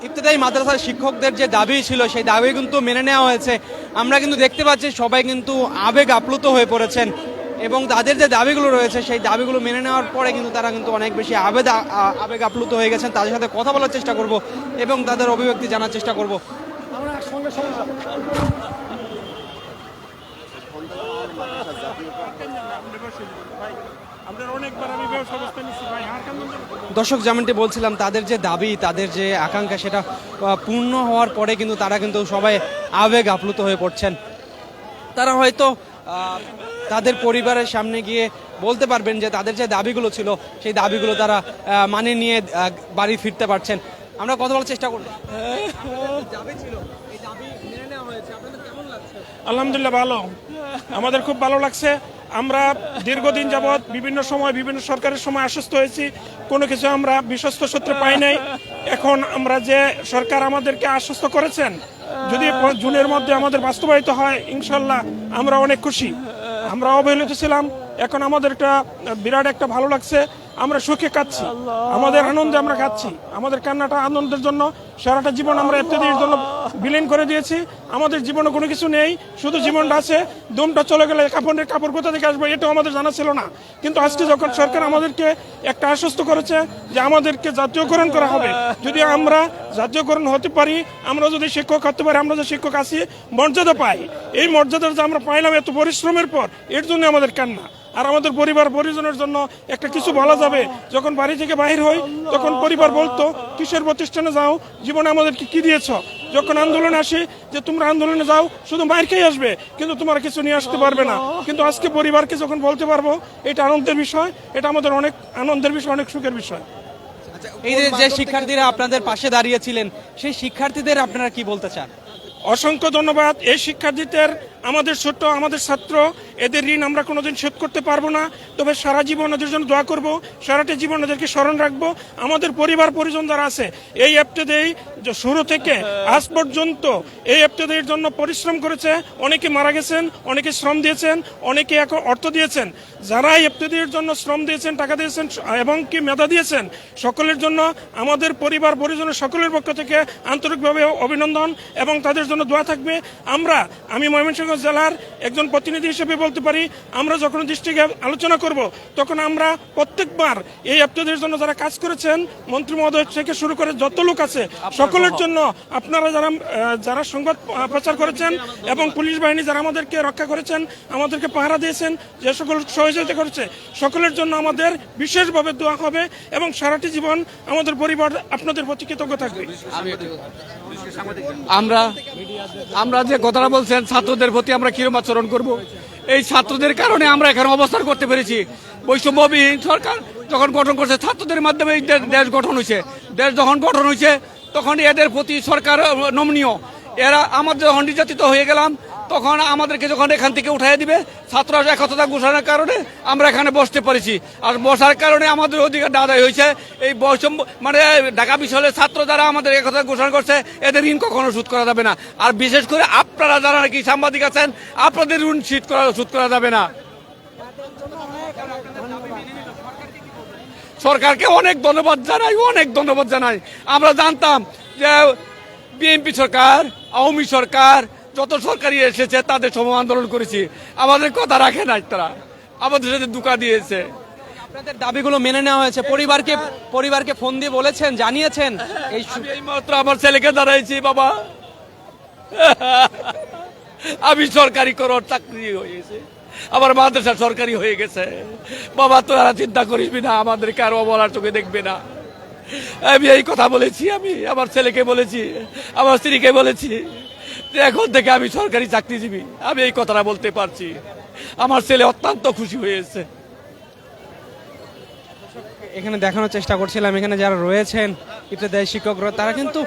ইবতেদায়ী মাদ্রাসার শিক্ষকদের যে দাবি ছিল সেই দাবি কিন্তু মেনে নেওয়া হয়েছে। আমরা কিন্তু দেখতে পাচ্ছি সবাই কিন্তু আবেগ আপ্লুত হয়ে পড়েছেন এবং তাদের যে দাবিগুলো রয়েছে সেই দাবিগুলো মেনে নেওয়ার পরে কিন্তু তারা কিন্তু অনেক বেশি আবেগ আপ্লুত হয়ে গেছেন। তাদের সাথে কথা বলার চেষ্টা করব এবং তাদের অভিব্যক্তি জানার চেষ্টা করব। দর্শক, যেমনটি বলছিলাম, তাদের যে দাবি, তাদের যে আকাঙ্ক্ষা, সেটা পূর্ণ হওয়ার পরে কিন্তু তারা কিন্তু সবাই আবেগ আপ্লুত হয়ে পড়ছেন। তারা হয়তো তাদের পরিবারের সামনে গিয়ে বলতে পারবেন যে তাদের যে দাবিগুলো ছিল সেই দাবিগুলো তারা মানে নিয়ে বাড়ি ফিরতে পারছেন। আমরা কথা বলার চেষ্টা করব। আলহামদুলিল্লাহ, ভালো, আমাদের খুব ভালো লাগছে। আমরা দীর্ঘদিন যাবৎ বিভিন্ন সময় বিভিন্ন সরকারের সময় আশ্বস্ত হয়েছি, কোনো কিছু আমরা বিশ্বস্ত সূত্রে পাই নাই। এখন আমরা যে সরকার আমাদেরকে আশ্বস্ত করেছেন, যদি জুনের মধ্যে আমাদের বাস্তবায়িত হয়, ইনশাল্লাহ আমরা অনেক খুশি। আমরা অবহেলিত ছিলাম, এখন আমাদের একটা বিরাট একটা ভালো লাগছে। আমরা সুখে কাচ্ছি, আমাদের আনন্দে আমরা কাচ্ছি। আমাদের কান্নাটা আনন্দের জন্য, সারাটা জীবন আমরা ইবতেদায়ীর জন্য বিলীন করে দিয়েছি। আমাদের জীবনে কোনো কিছু নেই, শুধু জীবনটা আছে। দমটা চলে গেলে কাপড় কোথা থেকে আসবে এটাও আমাদের জানা ছিল না। কিন্তু আজকে যখন সরকার আমাদেরকে একটা আশ্বস্ত করেছে যে আমাদেরকে জাতীয়করণ করা হবে, যদি আমরা জাতীয়করণ হতে পারি, আমরা যদি শিক্ষক হতে পারি, আমরা যে শিক্ষক আছি মর্যাদা পাই, এই মর্যাদা যে আমরা পাইলাম এত পরিশ্রমের পর, এর জন্য আমাদের কান্না। আর আমাদের পরিবার পরিজনের জন্য একটা কিছু বলা যাবে, যখন বাড়ি থেকে বাহির হই তখন পরিবার বলতো কিসের প্রতিষ্ঠানে যাও, জীবনে আমাদেরকে কি দিয়েছ। যখন আন্দোলনে আসি যে তোমরা আন্দোলনে যাও শুধু মায়ের খেয়ে আসবে, কিন্তু তোমরা কিছু নিয়ে আসতে পারবে না। কিন্তু আজকে পরিবারকে যখন বলতে পারবো, এটা আনন্দের বিষয়, এটা আমাদের অনেক আনন্দের বিষয়, অনেক সুখের বিষয়। এই যে শিক্ষার্থীরা আপনাদের পাশে দাঁড়িয়েছিলেন, সেই শিক্ষার্থীদের আপনারা কি বলতে চান? অসংখ্য ধন্যবাদ। এই শিক্ষার্থীদের, আমাদের ছোট্ট, আমাদের ছাত্র, এদের ঋণ আমরা কোনোদিন শোধ করতে পারবো না। তবে সারা জীবন ওদের জন্য দোয়া করব, সারাটা জীবন ওদেরকে স্মরণ রাখবো। আমাদের পরিবার পরিজন যারা আছে, এই ইবতেদায়ী শুরু থেকে আজ পর্যন্ত এই ইবতেদায়ীর জন্য পরিশ্রম করেছে। অনেকে মারা গেছেন, অনেকে শ্রম দিয়েছেন, অনেকে এখন অর্থ দিয়েছেন। যারা এই ইবতেদায়ীর জন্য শ্রম দিয়েছেন, টাকা দিয়েছেন এবং কি মেধা দিয়েছেন, সকলের জন্য আমাদের পরিবার পরিজনের সকলের পক্ষ থেকে আন্তরিকভাবে অভিনন্দন এবং তাদের জন্য দোয়া থাকবে। আমি ময়মনসিংহ জেলার একজন প্রতিনিধি হিসেবে বলতে পারি, আমরা যখন ডিস্ট্রিক্টে আলোচনা করব, তখন আমরা প্রত্যেকবার এই ইবতেদায়ীর জন্য যারা কাজ করেছেন, মন্ত্রী মহোদয় থেকে শুরু করে যত লোক আছে, সকলের জন্য, আপনারা যারা সংবাদ প্রচার করেছেন এবং পুলিশ বাহিনী যারা আমাদেরকে রক্ষা করেছেন, আমাদেরকে পাহারা দিয়েছেন, যে সকল সহযোগিতা করেছে, সকলের জন্য আমাদের বিশেষভাবে দোয়া হবে এবং সারাটি জীবন আমাদের পরিবার আপনাদের প্রতি কৃতজ্ঞ থাকবে। আমরা যে কথাটা বলছেন, ছাত্রদের প্রতি আমরা কিরকম আচরণ করব, এই ছাত্রদের কারণে আমরা এখানে অবস্থান করতে পেরেছি। বৈষম্যবিহীন সরকার যখন গঠন করছে, ছাত্রদের মাধ্যমে এই দেশ গঠন হয়েছে। দেশ যখন গঠন হয়েছে তখন এদের প্রতি সরকার নমনীয়। এরা আমাদের যখন নির্যাতিত হয়ে গেলাম, তখন আমাদেরকে যখন এখান থেকে উঠাই দিবে, ছাত্ররা একতা ঘোষণার কারণে আমরা এখানে বসতে পারছি। আর বসার কারণে আমাদের অধিকার আদায় হয়েছে। এই বৈষম্য মানে ঢাকা বিশ্ববিদ্যালয়ের ছাত্র যারা আমাদের একতা ঘোষণা করছে, এদের ঋণ কখনো শোধ করা যাবে না। আর বিশেষ করে আপনারা যারা নাকি সাংবাদিক আছেন, আপনাদের ঋণ শোধ করা যাবে না। সরকারকে অনেক ধন্যবাদ জানাই। আমরা জানতাম যে বিএনপি সরকার, আওয়ামী সরকার, যত সরকারি এসেছে তাদের সম আন্দোলন করেছি, আমাদের কথা রাখে নাই, তারা আমাদের সাথে ধোঁকা দিয়েছে। আপনাদের দাবিগুলো মেনে নেওয়া হয়েছে, পরিবারকে ফোন দিয়ে বলেছেন, জানিয়েছেন? এই মাত্র আমার ছেলেকে দাঁড়াইছি, বাবা আমি সরকারি করার চাকরি হয়েছে, আমার মাদ্রাসা সরকারি হয়ে গেছে, বাবা তোরা চিন্তা করিস না, আমাদেরকে আরো বলার চোখে দেখবে না। আমি এই কথা বলেছি, আমি আমার ছেলেকে বলেছি, আমার স্ত্রীকে বলেছি যে এখন থেকে আমি সরকারি চাকরিজীবী। আমি এই কথাটা বলতে পারছি, আমার ছেলে অত্যন্ত খুশি হয়েছে। এখানে দেখানোর চেষ্টা করছিলাম, এখানে যারা রয়েছেন ইবতেদায়ী শিক্ষকরা, তারা কিন্তু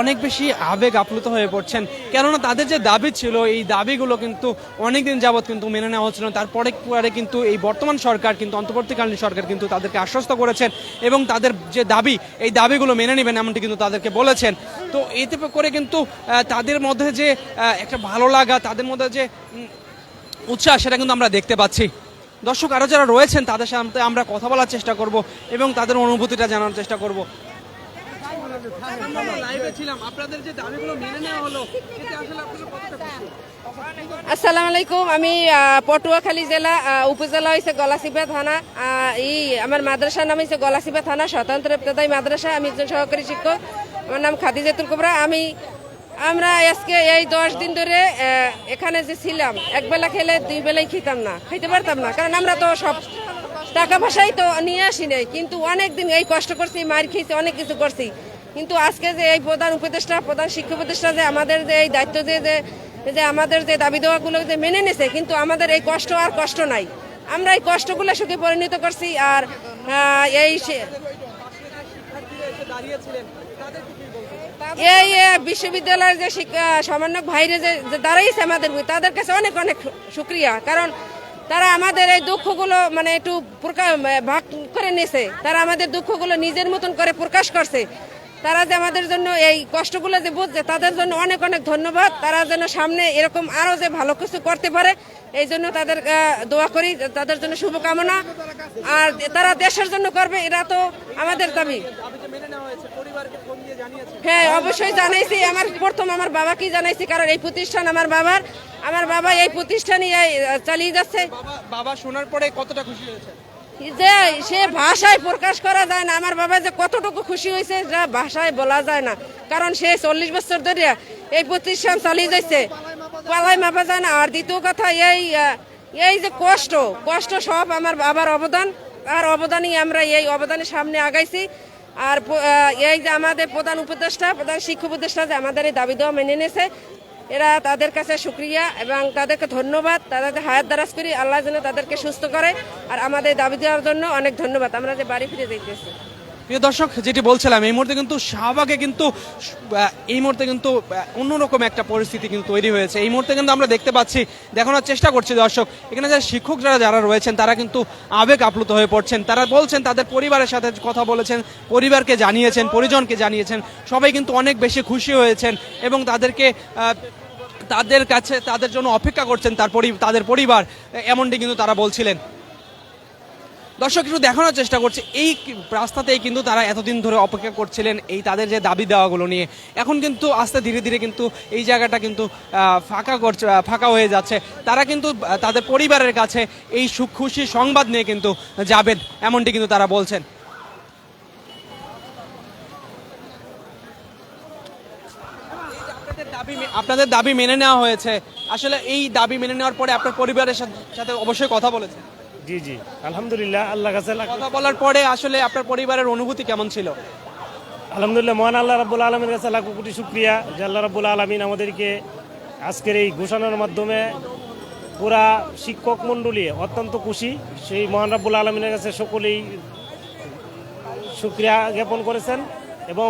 অনেক বেশি আবেগ আপ্লুত হয়ে পড়ছেন। কেননা তাদের যে দাবি ছিল, এই দাবিগুলো কিন্তু অনেকদিন যাবৎ কিন্তু মেনে নেওয়া হচ্ছিল। তারপরে কিন্তু এই বর্তমান সরকার কিন্তু, অন্তর্বর্তীকালীন সরকার কিন্তু তাদেরকে আশ্বস্ত করেছেন এবং তাদের যে দাবি, এই দাবিগুলো মেনে নেবেন এমনটি কিন্তু তাদেরকে বলেছেন। তো এতে করে কিন্তু তাদের মধ্যে যে একটা ভালো লাগা, তাদের মধ্যে যে উৎসাহ, সেটা কিন্তু আমরা দেখতে পাচ্ছি। দর্শক, আরও যারা রয়েছেন তাদের সাথে আমরা কথা বলার চেষ্টা করব এবং তাদের অনুভূতিটা জানার চেষ্টা করব। আমরা লাইভে ছিলাম, আপনাদের যে দাবিগুলো মেনে নেওয়া হলো এতে আসলে আপনারা কতটা খুশি? আসসালামু আলাইকুম। আমি পটুয়াখালী জেলা উপজেলা হয়েছে গলাচিপা থানা। আমার মাদ্রাসার নাম হয়েছে গলাচিপা থানা স্বতন্ত্র ইবতেদায়ী মাদ্রাসা। আমি একজন সহকারী শিক্ষক, আমার নাম খাদিজাতুল কুবরা। আমরা আজকে এই 10 দিন ধরে এখানে যে ছিলাম, একবেলা খেলে 2 বেলাই খাইতে পারতাম না, কারণ আমরা তো সব টাকা পয়সাই তো নিয়ে আসি নাই, কিন্তু অনেক দিন এই কষ্ট করছি, মার খেয়েছি, অনেক কিছু করছি। কিন্তু আজকে যে এই প্রধান শিক্ষা উপদেষ্টা যে আমাদের যে এই দায়িত্ব যে আমাদের যে দাবি দেওয়াগুলো যে মেনে নিছে, কিন্তু আমাদের এই কষ্ট আর কষ্ট নাই, আমরা এই কষ্টগুলো সুখে পরিণত করছি। আর এই বিশ্ববিদ্যালয়ের যে সমন্বয়ক ভাইরে যে দাঁড়াইছে আমাদের, তাদের কাছে অনেক অনেক শুক্রিয়া, কারণ তারা আমাদের এই দুঃখগুলো মানে একটু ভাগ করে নিয়েছে, তারা আমাদের দুঃখগুলো নিজের মতন করে প্রকাশ করছে। তারা যে আমাদের জন্য এই কষ্টগুলো যে বুঝছে, তাদের জন্য অনেক অনেক ধন্যবাদ। তারা যেন সামনে এরকম আরো যে ভালো কিছু করতে পারে, এই জন্য তাদের দোয়া করি, তাদের জন্য শুভকামনা। আর তারা দেশের জন্য করবে, এটা তো আমাদের দাবি। হ্যাঁ, অবশ্যই জানাইছি। আমার বাবাকেই জানাইছি, কারণ এই প্রতিষ্ঠান আমার বাবা এই প্রতিষ্ঠানই চালিয়ে যাচ্ছে। বাবা শোনার পরে কতটা খুশি হয়েছে? যে সে ভাষায় প্রকাশ করা যায় না, আমার বাবা যে কতটুকু খুশি হয়েছে যা ভাষায় বলা যায় না, কারণ সে 40 বছর ধরে এই প্রতিষ্ঠান চালিয়ে যাচ্ছে, পালাই মাপা যায় না। আর দ্বিতীয় কথা, এই যে কষ্ট সব আমার বাবার অবদান, আর অবদানই আমরা এই অবদানের সামনে আগাইছি। আর এই যে আমাদের প্রধান শিক্ষা উপদেষ্টা যে আমাদের এই দাবি দেওয়া মেনে নিয়েছে, এরা তাদের কাছে শুকরিয়া এবং তাদেরকে ধন্যবাদ। তাদের হায়াত দারাজ করি, আল্লাহ যেন তাদেরকে সুস্থ করে। আর আমাদের দাবি দেওয়ার জন্য অনেক ধন্যবাদ। আমরা যে বাড়ি ফিরে যাইতেছি। প্রিয় দর্শক, যেটি বলছিলাম, এই মুহূর্তে কিন্তু শাহবাগে কিন্তু অন্যরকম একটা পরিস্থিতি কিন্তু তৈরি হয়েছে। এই মুহূর্তে কিন্তু আমরা দেখতে পাচ্ছি, দেখানোর চেষ্টা করছি দর্শক, এখানে শিক্ষক যারা রয়েছেন তারা কিন্তু আবেগ আপ্লুত হয়ে পড়ছেন। তারা বলছেন তাদের পরিবারের সাথে কথা বলেছেন, পরিবারকে জানিয়েছেন, পরিজনকে জানিয়েছেন, সবাই কিন্তু অনেক বেশি খুশি হয়েছেন এবং তাদের কাছে তাদের জন্য অপেক্ষা করছেন তাদের পরিবার, এমনটি কিন্তু তারা বলছিলেন। দর্শক, একটু দেখানোর চেষ্টা করছে, এই রাস্তাতেই কিন্তু তারা এতদিন ধরে অপেক্ষা করছিলেন এই তাদের যে দাবি দেওয়াগুলো নিয়ে। এখন কিন্তু আস্তে ধীরে ধীরে কিন্তু এই জায়গাটা কিন্তু ফাঁকা হয়ে যাচ্ছে। তারা কিন্তু তাদের পরিবারের কাছে এই খুশি সংবাদ নিয়ে কিন্তু যাবেন, এমনটি কিন্তু তারা বলছেন। আপনাদের দাবি মেনে নেওয়া হয়েছে, আসলে এই দাবি মেনে নেওয়ার পরে আপনার পরিবারের সাথে অবশ্যই কথা বলেছেন? জি জি, আলহামদুলিল্লাহ, আল্লাহ কাছে কথা বলার পরে আসলে আপনার পরিবারের অনুভূতি কেমন ছিল? আলহামদুলিল্লাহ, মহান আল্লাহ রাব্বুল আলামিনের কাছে লাখ কোটি শুকরিয়া যে আল্লাহ রাব্বুল আলামিন আমাদেরকে আজকের এই ঘোষণার মাধ্যমে পুরা শিক্ষক মণ্ডলী অত্যন্ত খুশি। সেই মহান রাব্বুল আলামিনের কাছে সকলেই শুকরিয়া জ্ঞাপন করেছেন এবং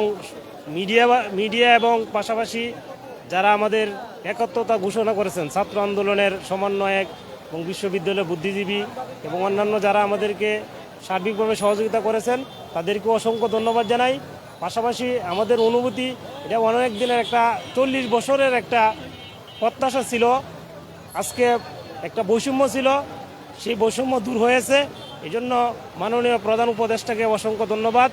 মিডিয়া এবং পাশাপাশি যারা আমাদের একাত্মতা ঘোষণা করেছেন, ছাত্র আন্দোলনের সমন্বয়ক এবং বিশ্ববিদ্যালয়ের বুদ্ধিজীবী এবং অন্যান্য যারা আমাদেরকে সার্বিকভাবে সহযোগিতা করেছেন, তাদেরকে অসংখ্য ধন্যবাদ জানাই। পাশাপাশি আমাদের অনুভূতি, এটা অনেক দিনের একটা 40 বছরের একটা প্রত্যাশা ছিল, আজকে একটা বৈষম্য ছিল, সেই বৈষম্য দূর হয়েছে। এই জন্য মাননীয় প্রধান উপদেষ্টাকে অসংখ্য ধন্যবাদ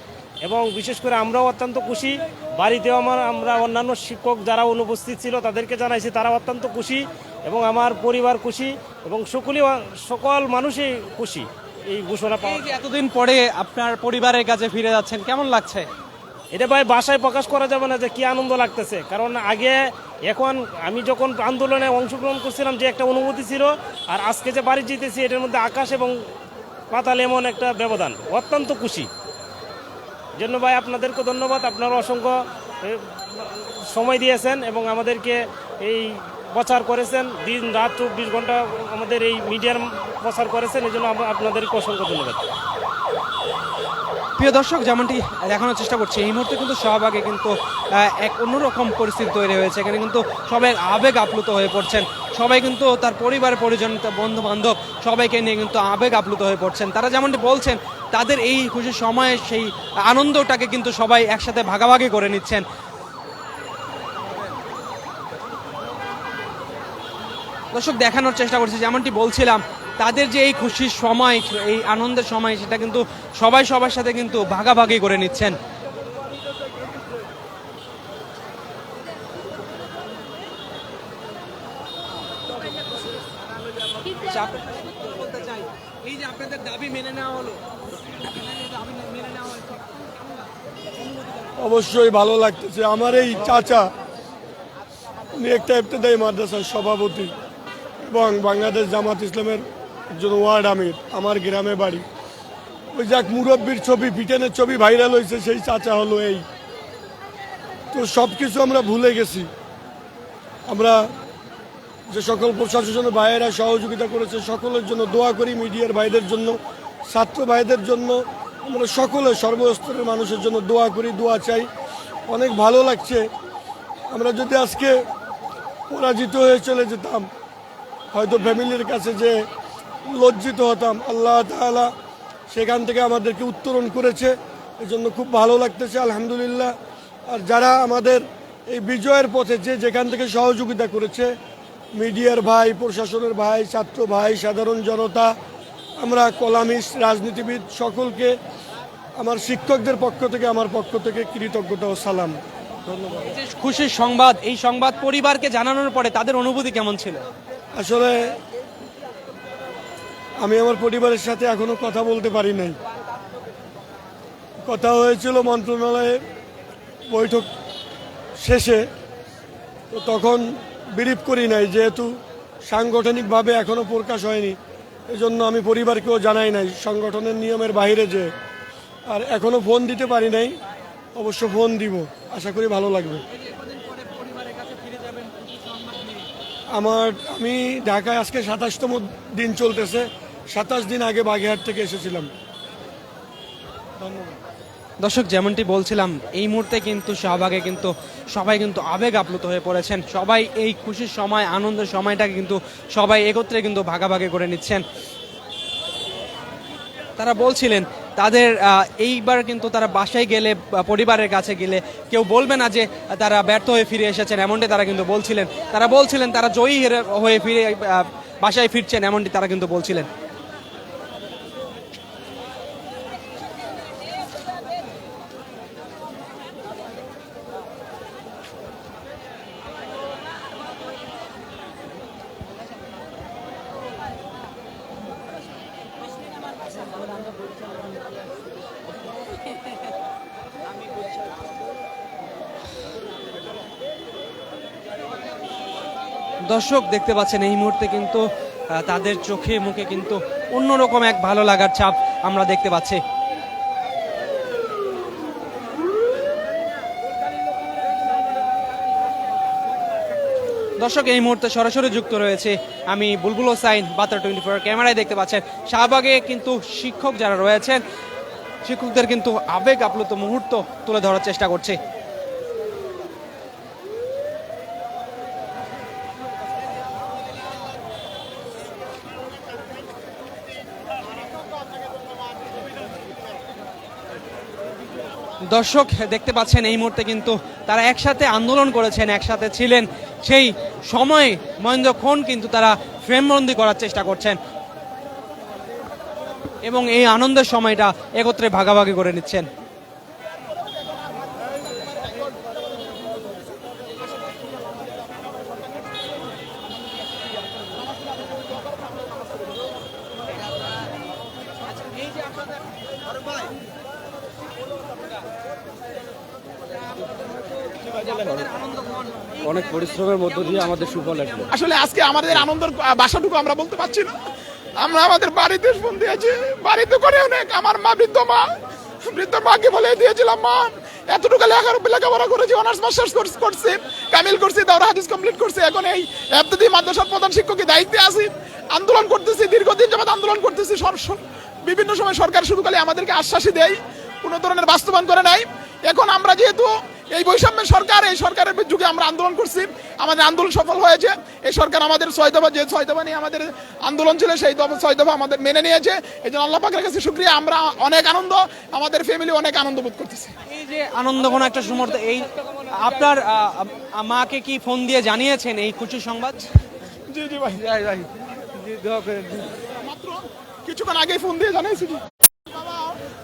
এবং বিশেষ করে আমরাও অত্যন্ত খুশি। বাড়িতেও আমরা অন্যান্য শিক্ষক যারা অনুপস্থিত ছিল তাদেরকে জানাইছি, তারা অত্যন্ত খুশি এবং আমার পরিবার খুশি এবং সকল মানুষই খুশি এই ঘোষণা পাওয়া। এতদিন পরে আপনার পরিবারের কাছে ফিরে যাচ্ছেন, কেমন লাগছে? এটা ভাই ভাষায় প্রকাশ করা যাবে না যে কি আনন্দ লাগতেছে, কারণ এখন আমি যখন আন্দোলনে অংশগ্রহণ করছিলাম যে একটা অনুভূতি ছিল, আর আজকে যে বাড়ি যেতেছি এটার মধ্যে আকাশ এবং পাতাল এমন একটা ব্যবধান, অত্যন্ত খুশি। জন্য ভাই আপনাদেরকে ধন্যবাদ, আপনারা অসংখ্য সময় দিয়েছেন এবং আমাদেরকে এই প্রচার করেছেন, দিন রাত 24 ঘন্টা আমাদের এই মিডিয়ার প্রচার করেছেন, এই জন্য আপনাদেরকে অসংখ্য ধন্যবাদ। প্রিয় দর্শক, যেমনটি দেখানোর চেষ্টা করছি, এই মুহূর্তে কিন্তু শাহবাগে কিন্তু এক অন্যরকম পরিস্থিতি তৈরি হয়েছে। এখানে কিন্তু সবাই আবেগ আপ্লুত হয়ে পড়ছেন, সবাই কিন্তু তার পরিবার পরিজন, বন্ধু বান্ধব সবাইকে নিয়ে কিন্তু আবেগ আপ্লুত হয়ে পড়ছেন। তারা যেমনটি বলছেন, তাদের এই খুশির সময়ে সেই আনন্দটাকে কিন্তু সবাই একসাথে ভাগাভাগি করে নিচ্ছেন। দর্শক, দেখানোর চেষ্টা করছি, যেমনটি বলছিলাম, তাদের যে এই খুশির সময়, এই আনন্দের সময়, সেটা কিন্তু সবাই সবার সাথে কিন্তু ভাগাভাগি করে নিচ্ছেন। হচ্ছে, আপনাদের কাছে একটু বলতে চাই, এই যে আপনাদের দাবি মেনে নেওয়া হলো, দাবি মেনে নেওয়া হয়েছে, অবশ্যই ভালো লাগতেছে। আমার এই চাচা, উনি একটা ইবতেদায়ী মাদ্রাসার সভাপতি এবং বাংলাদেশ জামাত ইসলামের একজন ওয়ার্ড আমির, আমার গ্রামে বাড়ি। ওই যাক মুরব্বীর ছবি, ব্রিটেনের ছবি ভাইরাল হয়েছে, সেই চাচা হলো এই। তো সব কিছু আমরা ভুলে গেছি। আমরা যে সকল প্রশাসনের ভাইয়েরা সহযোগিতা করেছে সকলের জন্য দোয়া করি, মিডিয়ার ভাইদের জন্য, ছাত্র ভাইদের জন্য, আমরা সকলে সর্বস্তরের মানুষের জন্য দোয়া করি, দোয়া চাই। অনেক ভালো লাগছে। আমরা যদি আজকে পরাজিত হয়ে চলে যেতাম, হয়তো ফ্যামিলির কাছে যে লজ্জিত হতাম, আল্লাহ তাআলা সেখান থেকে আমাদেরকে উত্তরণ করেছে, এজন্য খুব ভালো লাগতেছে, আলহামদুলিল্লাহ। আর যারা আমাদের এই বিজয়ের পথে যে যেখান থেকে সহযোগিতা করেছে, মিডিয়ার ভাই, প্রশাসনের ভাই, ছাত্র ভাই, সাধারণ জনতা, আমরা কলামিস্ট, রাজনীতিবিদ, সকলকে আমার শিক্ষকদের পক্ষ থেকে, আমার পক্ষ থেকে কৃতজ্ঞতা ও সালাম। ধন্যবাদ। এই যে খুশির সংবাদ, এই সংবাদ পরিবারকে জানানোর পরে তাদের অনুভূতি কেমন ছিল? আসলে আমি আমার পরিবারের সাথে এখনো কথা বলতে পারি নাই। কথা হয়েছিল মন্ত্রণালয়ে বৈঠক শেষে, তো তখন ব্রিফ করি নাই, যেহেতু সাংগঠনিকভাবে এখনো প্রকাশ হয়নি, এজন্য আমি পরিবারকেও জানাই নাই সংগঠনের নিয়মের বাইরে যে। আর এখনো ফোন দিতে পারি নাই, অবশ্য ফোন দিব, আশা করি ভালো লাগবে। আমি ঢাকায় আজকে 27তম দিন চলতেছে, 27 দিন আগে বাগেরহাট থেকে এসেছিলাম। ধন্যবাদ। দর্শক, যেমনটি বলছিলাম, এই মুহূর্তে কিন্তু শাহবাগে কিন্তু সবাই কিন্তু আবেগ আপ্লুত হয়ে পড়েছেন। সবাই এই খুশির সময়, আনন্দের সময়টাকে কিন্তু সবাই একত্রে কিন্তু ভাগাভাগি করে নিচ্ছেন। তারা বলছিলেন তাদের এইবার কিন্তু তারা বাসায় গেলে, পরিবারের কাছে গেলে কেউ বলবে না যে তারা ব্যর্থ হয়ে ফিরে এসেছেন, এমনটি তারা কিন্তু বলছিলেন। তারা বলছিলেন তারা জয়ী হয়ে ফিরে বাসায় ফিরছেন, এমনটি তারা কিন্তু বলছিলেন। দর্শক, দেখতে পাচ্ছেন এই মুহূর্তে কিন্তু তাদের চোখে মুখে কিন্তু অন্যরকম এক ভালো লাগার ছাপ আমরা দেখতে পাচ্ছি। দর্শক, এই মুহূর্তে সরাসরি যুক্ত রয়েছে আমি বুলবুল হোসাইন, বার্তা 24 ক্যামেরায় দেখতে পাচ্ছেন শাহবাগে কিন্তু শিক্ষক যারা রয়েছেন, শিক্ষকদের কিন্তু আবেগ আপ্লুত মুহূর্ত তুলে ধরার চেষ্টা করছে। দর্শক, দেখতে পাচ্ছেন এই মুহূর্তে কিন্তু তারা একসাথে আন্দোলন করেছেন, একসাথে ছিলেন, সেই সময় মহেন্দ্রক্ষণ কিন্তু তারা ফ্রেমবন্দি করার চেষ্টা করছেন এবং এই আনন্দের সময়টা একত্রে ভাগাভাগি করে নিচ্ছেন। অনেক পরিশ্রমের মধ্য দিয়ে আমাদের সুফল আসবে। আসলে আজকে আমাদের আনন্দের বাসাটুকু আমরা বলতে পারছি না। আমরা আমাদের বাড়িতে ফোন দিয়েছি, বাড়িতে করে অনেক, আমার মা বৃদ্ধ মাকে বলে দিয়েছিলাম, মা এতটুকু লেখাপড়া করেছি, অনার্স মাস্টার্স করছি, কামিল করছি, দাওরা হাদিস কমপ্লিট করছি, এখন এই ইবতেদায়ী মাদ্রাসার প্রধান শিক্ষকের দায়িত্বে আছি, আন্দোলন করতেছি, দীর্ঘদিন যাবত আন্দোলন করতেছি। বিভিন্ন সময় সরকার শুধু খালি আমাদেরকে আশ্বাসই দেয়, কোনো ধরনের বাস্তবায়ন করে নাই। এখন আমরা যেহেতু এই বৈষম্যের সরকার, এই সরকারের যুগে আমরা আন্দোলন করছি, আমাদের আন্দোলন সফল হয়েছে। এই সরকার আমাদের 6 দফা, যে 6 দফা নিয়ে আমাদের আন্দোলন ছিল, সেই 6 দফা আমাদের মেনে নিয়েছে। এই জন্য আল্লাহ পাকের কাছে শুকরিয়া। আমরা অনেক আনন্দ, আমাদের ফ্যামিলি অনেক আনন্দ বোধ করতেছি। এই যে আনন্দ, কোনো একটা সময় এই আপনার মাকে কি ফোন দিয়ে জানিয়েছেন এই খুশির সংবাদ? জি জি ভাই, মাত্র কিছুক্ষণ আগেই ফোন দিয়ে জানাইছি। বাবা,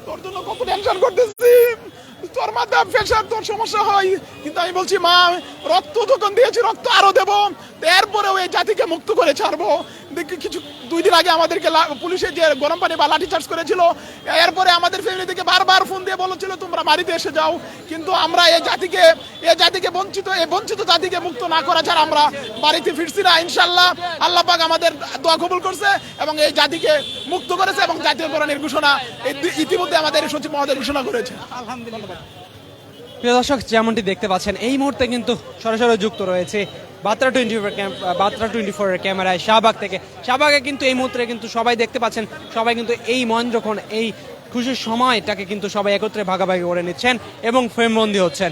তোর জন্য কত টেনশন করতেছি, তোর মাথা প্রেশার, তোর সমস্যা হয়, কিন্তু আমি বলছি মা, রক্ত যখন দিয়েছি রক্ত আরো দেবো, এরপরে ওই জাতিকে মুক্ত করে ছাড়বো। দেখি কিছু 2 দিন আগে আমাদেরকে পুলিশে যে গরম পানি বা লাঠি চার্জ করেছিল। এরপরে আমাদের ফ্যামিলি থেকে বারবার ফোন দিয়ে বলেছিল তোমরা বাড়িতে এসে যাও, কিন্তু আমরা এই জাতিকে বঞ্চিত জাতিকে মুক্ত না করা ছাড়া আমরা বাড়িতে ফিরছি না। ইনশাল্লাহ আল্লাহ পাক আমাদের দোয়া কবুল করছে এবং এই জাতিকে মুক্ত করেছে এবং জাতীয়করণের ঘোষণা ইতিমধ্যে আমাদের সচিব মহোদয় ঘোষণা করেছে। প্রিয় দর্শক, যেমনটি দেখতে পাচ্ছেন এই মুহূর্তে কিন্তু সরাসরি যুক্ত রয়েছে বাত্রা 24 এর ক্যামেরায় শাহবাগ থেকে। শাহবাগে কিন্তু এই মুহূর্তে কিন্তু সবাই দেখতে পাচ্ছেন, সবাই কিন্তু এই মঞ্চক্ষণ এই খুশির সময়টাকে কিন্তু সবাই একত্রে ভাগাভাগি করে নিচ্ছেন এবং ফ্রেমবন্দি হচ্ছেন।